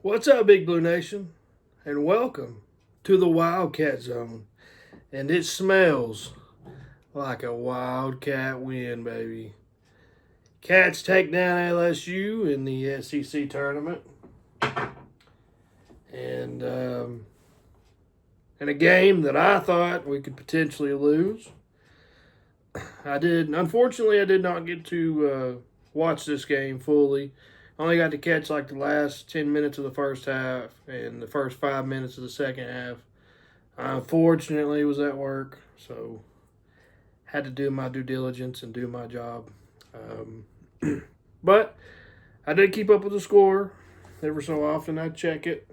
What's up, Big Blue Nation? And welcome to the Wildcat Zone. And it smells like a Wildcat win, baby. Cats take down LSU in the SEC tournament. And in a game that I thought we could potentially lose. Unfortunately, I did not get to watch this game fully. I only got to catch like the last 10 minutes of the first half and the first 5 minutes of the second half. I unfortunately was at work, so had to do my due diligence and do my job. But I did keep up with the score. Every so often I'd check it,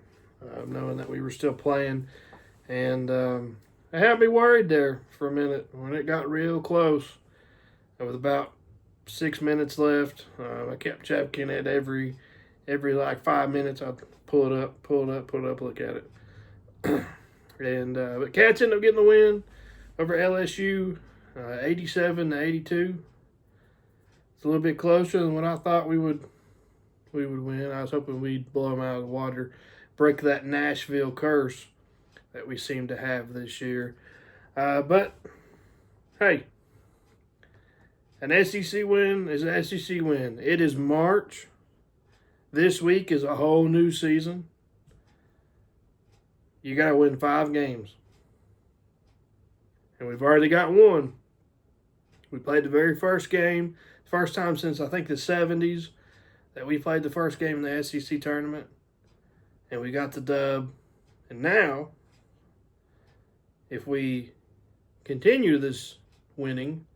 knowing that we were still playing. And it had me worried there for a minute when it got real close. With about 6 minutes left, I kept checking it every like 5 minutes. I'd pull it up, look at it. But Cats ended up getting the win over LSU, 87-82. It's a little bit closer than what I thought we would win. I was hoping we'd blow them out of the water, break that Nashville curse that we seem to have this year. But hey, an SEC win is an SEC win. It is March. This week is a whole new season. You got to win 5 games. And we've already got one. We played the very first game, first time since I think the 70s that we played the first game in the SEC tournament. And we got the dub. And now, if we continue this winning,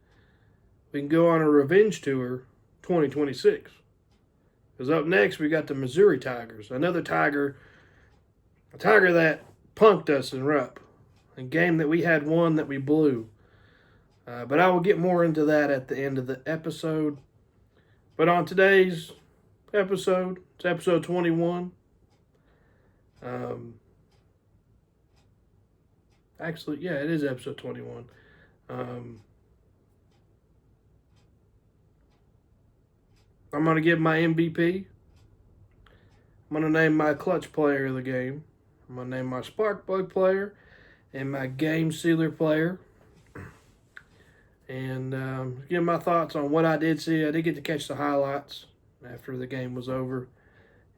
we can go on a revenge tour 2026. Because up next, we got the Missouri Tigers. Another Tiger, a Tiger that punked us in Rupp. A game that we had won that we blew. But I will get more into that at the end of the episode. But on today's episode, it's episode 21. Actually, yeah, it is episode 21. I'm going to give my MVP. I'm going to name my clutch player of the game. I'm going to name my spark plug player and my game sealer player. And give my thoughts on what I did see. I did get to catch the highlights after the game was over.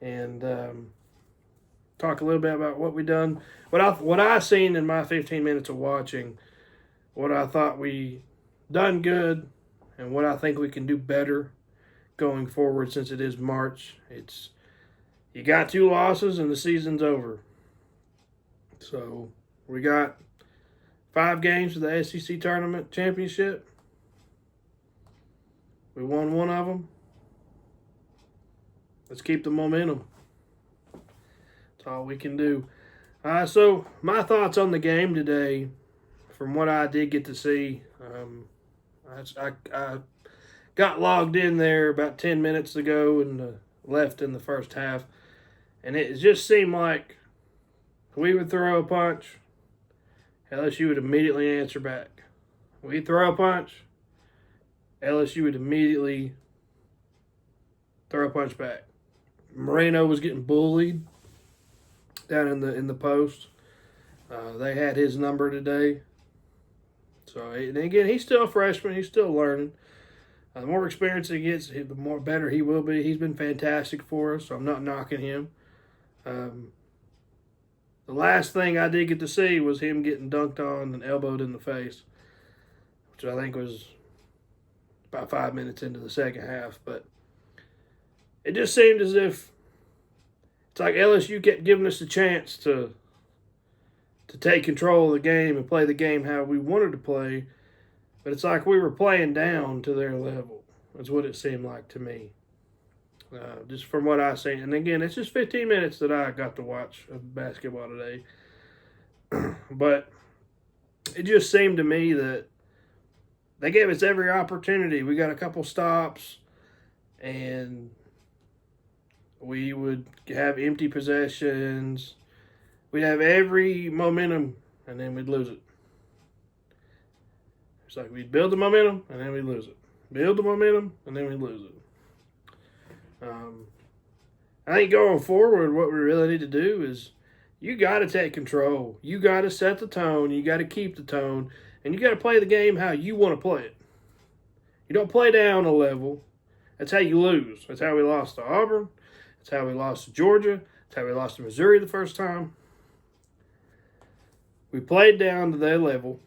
And talk a little bit about what we done. What I seen in my 15 minutes of watching. What I thought we done good. And what I think we can do better going forward since it is March. You got 2 losses and the season's over. So we got 5 games for the SEC tournament championship. We won 1 of them. Let's keep the momentum. That's all we can do. So my thoughts on the game today, from what I did get to see, I got logged in there about 10 minutes ago and left in the first half. And it just seemed like we would throw a punch, LSU would immediately answer back. We throw a punch, LSU would immediately throw a punch back. Moreno was getting bullied down in the post. They had his number today. So, and again, he's still a freshman. He's still learning. The more experience he gets, the more better he will be. He's been fantastic for us, so I'm not knocking him. The last thing I did get to see was him getting dunked on and elbowed in the face, which I think was about 5 minutes into the second half. But it just seemed as if it's like LSU kept giving us a chance to take control of the game and play the game how we wanted to play. But it's like we were playing down to their level. That's what it seemed like to me. Just from what I seen. And again, it's just 15 minutes that I got to watch of basketball today. But it just seemed to me that they gave us every opportunity. We got a couple stops, and we would have empty possessions. We'd have every momentum, and then we'd lose it. It's like we'd build the momentum, and then we'd lose it. Build the momentum, and then we'd lose it. I think going forward, what we really need to do is you got to take control. You got to set the tone. You got to keep the tone. And you got to play the game how you want to play it. You don't play down a level. That's how you lose. That's how we lost to Auburn. That's how we lost to Georgia. That's how we lost to Missouri the first time. We played down to their level.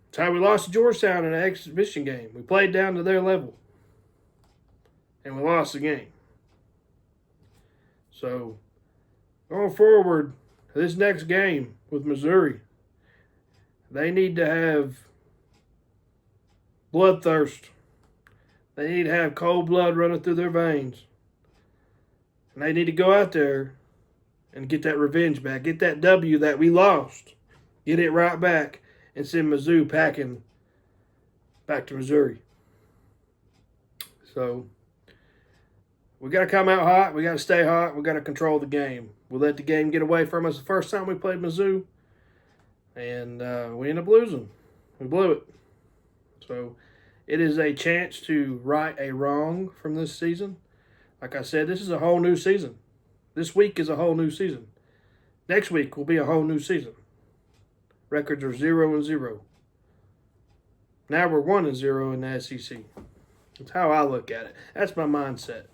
That's how we lost to Georgetown in an exhibition game. We played down to their level. And we lost the game. So, going forward, this next game with Missouri, they need to have bloodthirst. They need to have cold blood running through their veins. And they need to go out there and get that revenge back. Get that W that we lost. Get it right back and send Mizzou packing back to Missouri. So, we got to come out hot. We got to stay hot. We got to control the game. We let the game get away from us the first time we played Mizzou. And we ended up losing. We blew it. So, it is a chance to right a wrong from this season. Like I said, this is a whole new season. This week is a whole new season. Next week will be a whole new season. Records are 0-0. Now we're 1-0 in the SEC. That's how I look at it. That's my mindset.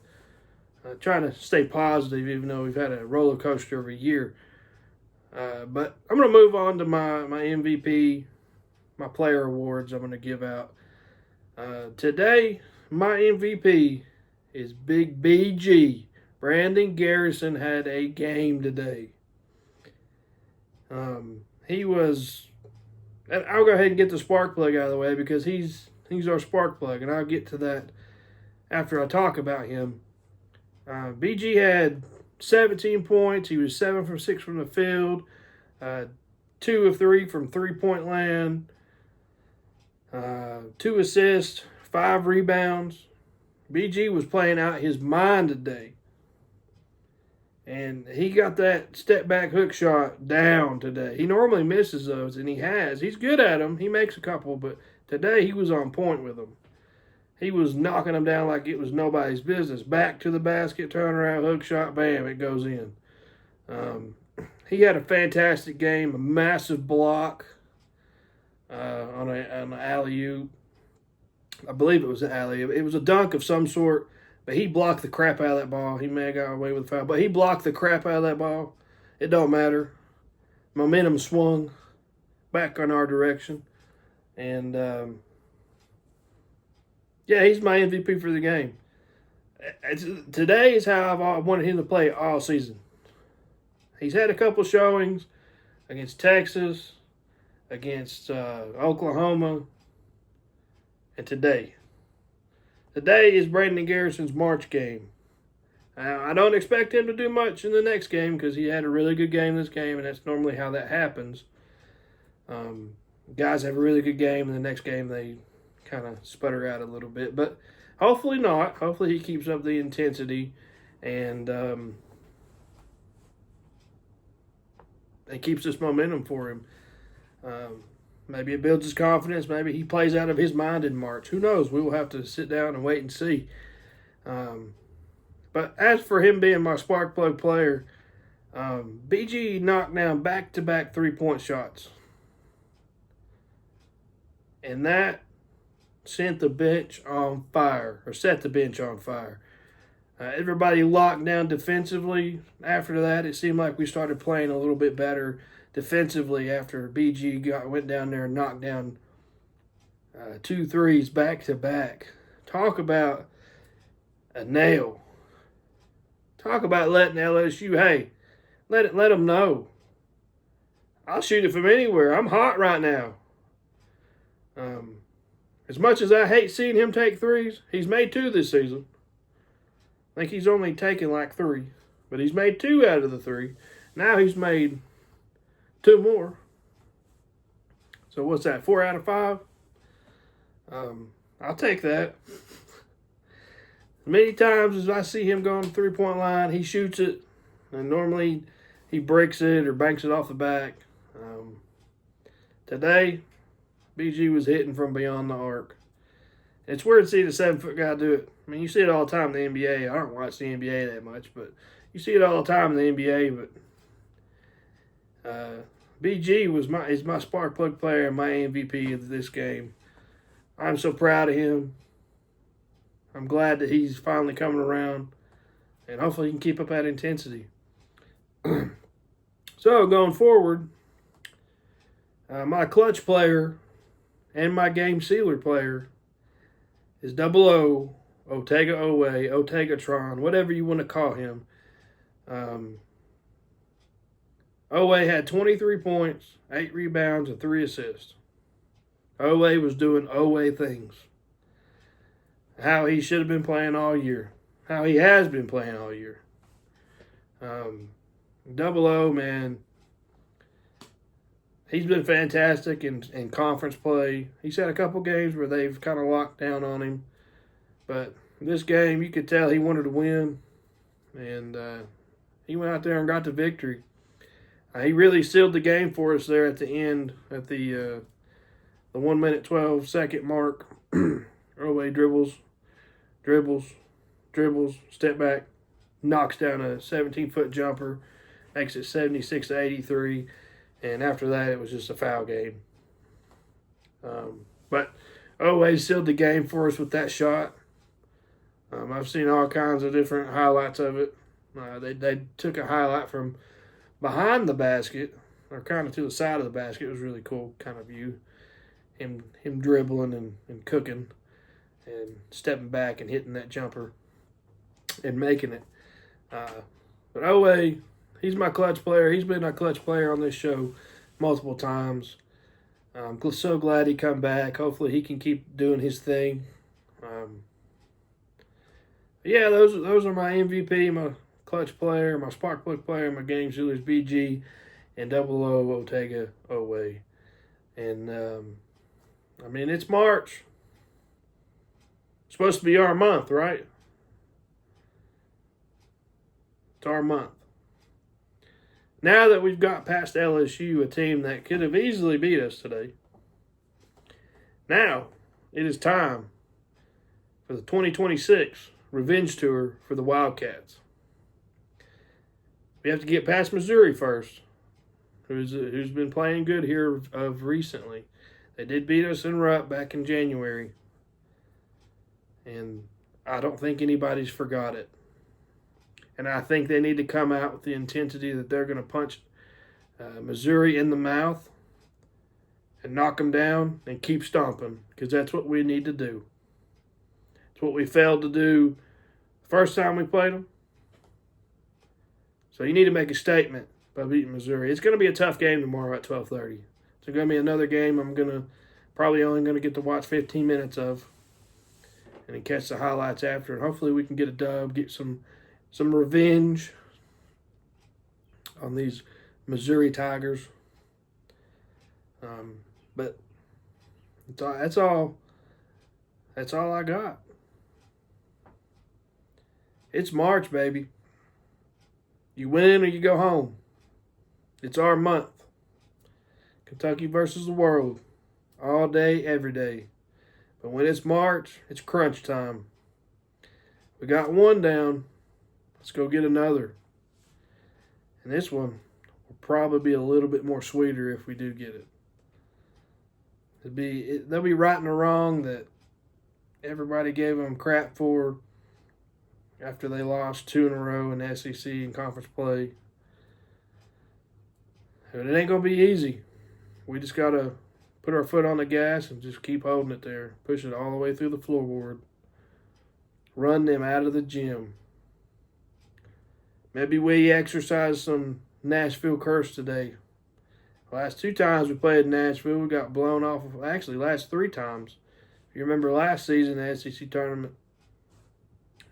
Trying to stay positive, even though we've had a roller coaster of a year. But I'm going to move on to my MVP, my player awards I'm going to give out. Today, my MVP is Big BG. Brandon Garrison had a game today. He was... I'll go ahead and get the spark plug out of the way because he's our spark plug, and I'll get to that after I talk about him. BG had 17 points. He was 7 from 6 from the field, 2 of 3 from three-point land, 2 assists, 5 rebounds. BG was playing out his mind today. And he got that step-back hook shot down today. He normally misses those, and he has. He's good at them. He makes a couple, but today he was on point with them. He was knocking them down like it was nobody's business. Back to the basket, turn around, hook shot, bam, it goes in. He had a fantastic game, a massive block on an alley-oop. I believe it was an alley-oop. It was a dunk of some sort. But he blocked the crap out of that ball. He may have got away with the foul. But he blocked the crap out of that ball. It don't matter. Momentum swung back in our direction. And, yeah, he's my MVP for the game. Today is how I've wanted him to play all season. He's had a couple showings against Texas, against Oklahoma, and today. Today is Brandon Garrison's March game. I don't expect him to do much in the next game because he had a really good game this game, and that's normally how that happens. Guys have a really good game, and the next game they kind of sputter out a little bit. But hopefully not. Hopefully he keeps up the intensity and keeps this momentum for him. Maybe it builds his confidence. Maybe he plays out of his mind in March. Who knows? We will have to sit down and wait and see. But as for him being my spark plug player, BG knocked down back-to-back three-point shots. And that sent the bench on fire, or set the bench on fire. Everybody locked down defensively. After that, it seemed like we started playing a little bit better defensively after BG went down there and knocked down 2 threes back-to-back. Talk about a nail. Talk about letting LSU, hey, let them know. I'll shoot it from anywhere. I'm hot right now. As much as I hate seeing him take threes, he's made 2 this season. I think he's only taken like 3, but he's made 2 out of the 3. Now he's made 2 more. So what's that, 4 out of 5? I'll take that. Many times as I see him go on the three-point line, he shoots it, and normally he breaks it or banks it off the back. Today, BG was hitting from beyond the arc. It's weird to see the 7-foot guy do it. I mean, you see it all the time in the NBA. I don't watch the NBA that much, but you see it all the time in the NBA. But BG is my spark plug player and my MVP of this game. I'm so proud of him. I'm glad that he's finally coming around, and hopefully he can keep up that intensity. So going forward, my clutch player and my game sealer player is 00 Otega Owe, Otegatron, whatever you want to call him. Owe had 23 points, 8 rebounds, and 3 assists. Owe was doing Owe things. How he should have been playing all year. How he has been playing all year. 00, man, he's been fantastic in conference play. He's had a couple games where they've kind of locked down on him. But this game, you could tell he wanted to win. And he went out there and got the victory. He really sealed the game for us there at the end, at the 1 minute 12 second mark. Owe dribbles, step back, knocks down a 17-foot jumper, makes it 76-83, and after that it was just a foul game. But Owe sealed the game for us with that shot. I've seen all kinds of different highlights of it. They took a highlight from behind the basket, or kind of to the side of the basket. It was really cool kind of view. Him dribbling and cooking and stepping back and hitting that jumper and making it. But Owe, he's my clutch player. He's been our clutch player on this show multiple times. I'm so glad he come back. Hopefully he can keep doing his thing. Yeah, those are my MVP, my clutch player, my spark plug player, my game sealers, BG, and 00 Otega Owe. And, I mean, it's March. It's supposed to be our month, right? It's our month. Now that we've got past LSU, a team that could have easily beat us today, now it is time for the 2026 Revenge Tour for the Wildcats. We have to get past Missouri first, who's been playing good here of recently. They did beat us in Rupp back in January, and I don't think anybody's forgot it. And I think they need to come out with the intensity that they're going to punch Missouri in the mouth and knock them down and keep stomping, because that's what we need to do. It's what we failed to do the first time we played them. So you need to make a statement by beating Missouri. It's going to be a tough game tomorrow at 12:30. It's going to be another game I'm probably only going to get to watch 15 minutes of, and then catch the highlights after. And hopefully we can get a dub, get some revenge on these Missouri Tigers. But that's all I got. It's March, baby. You win or you go home. It's our month. Kentucky versus the world. All day, every day. But when it's March, it's crunch time. We got one down. Let's go get another. And this one will probably be a little bit more sweeter if we do get it. They'll be right in the wrong that everybody gave them crap for after they lost 2 in a row in SEC and conference play. And it ain't going to be easy. We just got to put our foot on the gas and just keep holding it there. Push it all the way through the floorboard. Run them out of the gym. Maybe we exercise some Nashville curse today. Last 2 times we played Nashville, we got blown off. Actually, last 3 times. If you remember last season, the SEC tournament,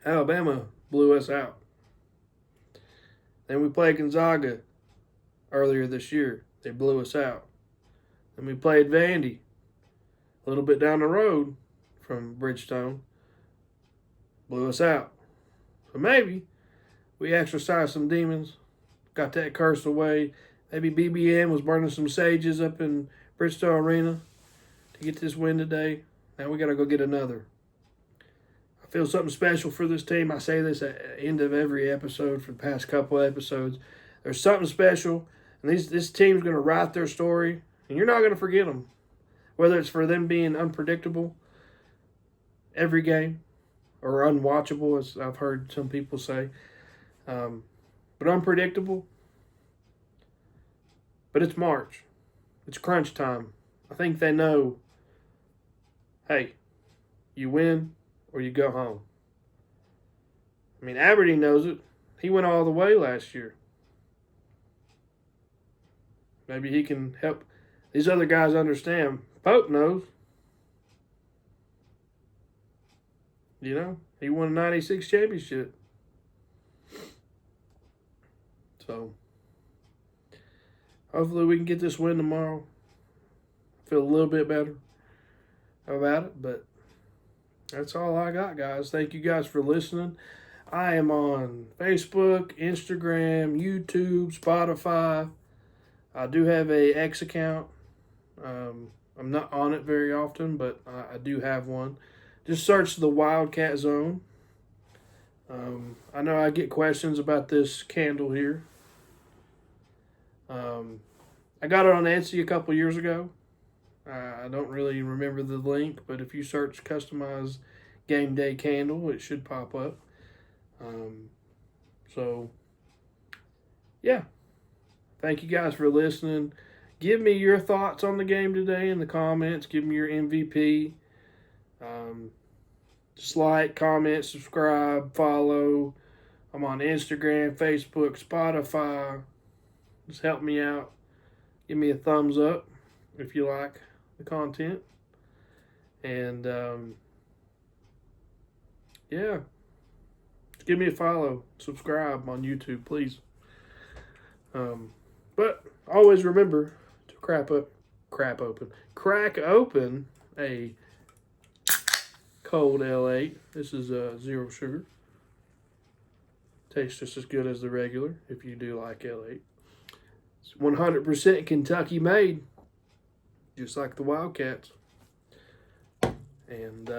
Alabama blew us out. Then we played Gonzaga earlier this year. They blew us out. Then we played Vandy a little bit down the road from Bridgestone. Blew us out. So maybe we exorcised some demons, got that curse away. Maybe BBN was burning some sages up in Bridgestone Arena to get this win today. Now we got to go get another. feel something special for this team. I say this at the end of every episode for the past couple of episodes. There's something special, and this team's going to write their story, and you're not going to forget them. Whether it's for them being unpredictable every game or unwatchable, as I've heard some people say, but unpredictable. But it's March. It's crunch time. I think they know, hey, you win or you go home. I mean, Aberdeen knows it. He went all the way last year. Maybe he can help these other guys understand. Pope knows. You know, he won a 96 championship. So, hopefully we can get this win tomorrow. Feel a little bit better about it, but that's all I got, guys. Thank you guys for listening. I am on Facebook, Instagram, YouTube, Spotify. I do have a X account. I'm not on it very often, but I do have one. Just search the Wildcat Zone. I know I get questions about this candle here. I got it on Etsy a couple years ago. I don't really remember the link, but if you search customized game day candle, it should pop up. So, yeah. Thank you guys for listening. Give me your thoughts on the game today in the comments. Give me your MVP. Just like, comment, subscribe, follow. I'm on Instagram, Facebook, Spotify. Just help me out. Give me a thumbs up if you like the content. And, yeah. Just give me a follow. Subscribe on YouTube, please. But always remember to crack open a cold L8. This is zero sugar. Tastes just as good as the regular if you do like L8. It's 100% Kentucky made, just like the Wildcats. And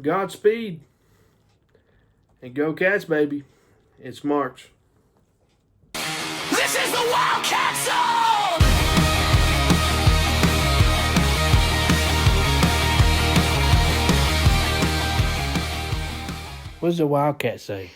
Godspeed. And go Cats, baby. It's March. This is the Wildcat Zone! What does the Wildcat say?